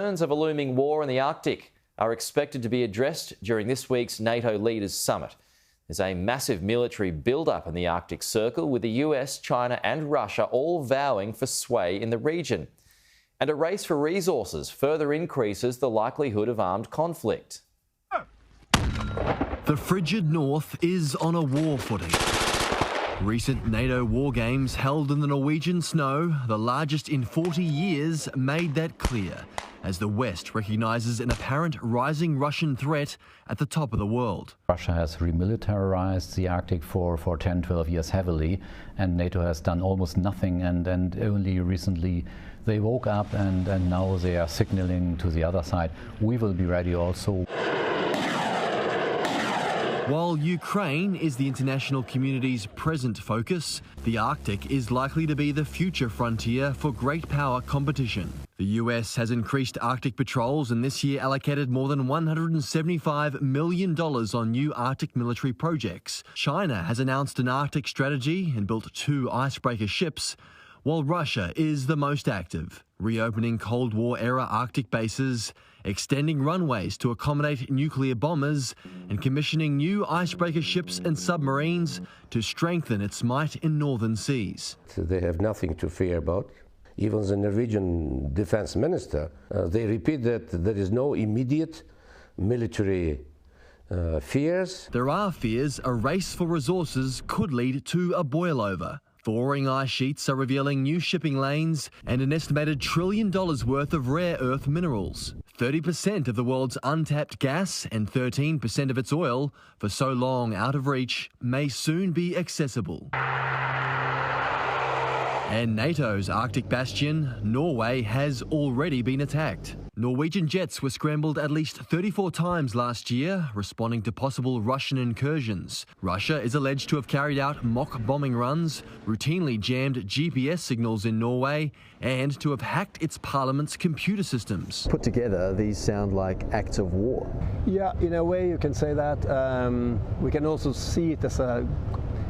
Concerns of a looming war in the Arctic are expected to be addressed during this week's NATO Leaders Summit. There's a massive military build-up in the Arctic Circle, with the US, China and Russia all vowing for sway in the region. And a race for resources further increases the likelihood of armed conflict. The frigid north is on a war footing. Recent NATO war games held in the Norwegian snow, the largest in 40 years, made that clear, as the West recognises an apparent rising Russian threat at the top of the world. Russia has remilitarized the Arctic for 10, 12 years heavily, and NATO has done almost nothing, and only recently they woke up and now they are signaling to the other side, we will be ready also. While Ukraine is the international community's present focus, the Arctic is likely to be the future frontier for great power competition. The US has increased Arctic patrols and this year allocated more than $175 million on new Arctic military projects. China has announced an Arctic strategy and built 2 icebreaker ships, while Russia is the most active, reopening Cold War-era Arctic bases, extending runways to accommodate nuclear bombers, and commissioning new icebreaker ships and submarines to strengthen its might in northern seas. They have nothing to fear about. Even the Norwegian defense minister, they repeat that there is no immediate military fears. There are fears a race for resources could lead to a boil-over. Thawing ice sheets are revealing new shipping lanes and an estimated $1 trillion worth of rare earth minerals. 30% of the world's untapped gas and 13% of its oil, for so long out of reach, may soon be accessible. And NATO's Arctic bastion, Norway, has already been attacked. Norwegian jets were scrambled at least 34 times last year, responding to possible Russian incursions. Russia is alleged to have carried out mock bombing runs, routinely jammed GPS signals in Norway, and to have hacked its parliament's computer systems. Put together, these sound like acts of war. Yeah, in a way you can say that. We can also see it as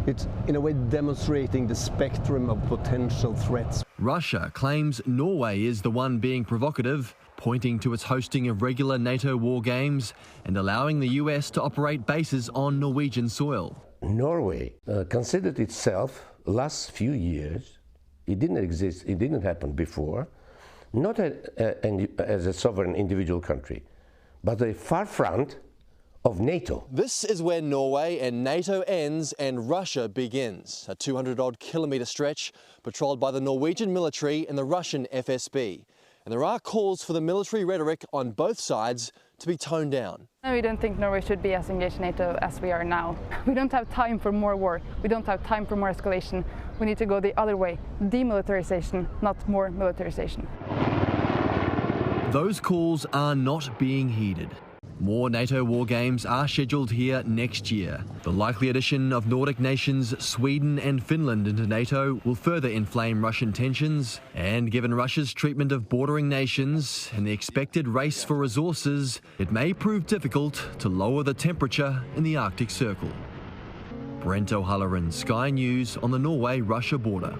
it's in a way demonstrating the spectrum of potential threats. Russia claims Norway is the one being provocative, pointing to its hosting of regular NATO war games and allowing the US to operate bases on Norwegian soil. Norway considered itself last few years, it didn't exist, it didn't happen before, not as a sovereign individual country, but a far front of NATO. This is where Norway and NATO ends and Russia begins, a 200-odd kilometre stretch patrolled by the Norwegian military and the Russian FSB. And there are calls for the military rhetoric on both sides to be toned down. We don't think Norway should be as engaged in NATO as we are now. We don't have time for more war. We don't have time for more escalation. We need to go the other way, demilitarization, not more militarization. Those calls are not being heeded. More NATO war games are scheduled here next year. The likely addition of Nordic nations Sweden and Finland into NATO will further inflame Russian tensions, and given Russia's treatment of bordering nations and the expected race for resources, it may prove difficult to lower the temperature in the Arctic Circle. Brent O'Halloran, Sky News on the Norway-Russia border.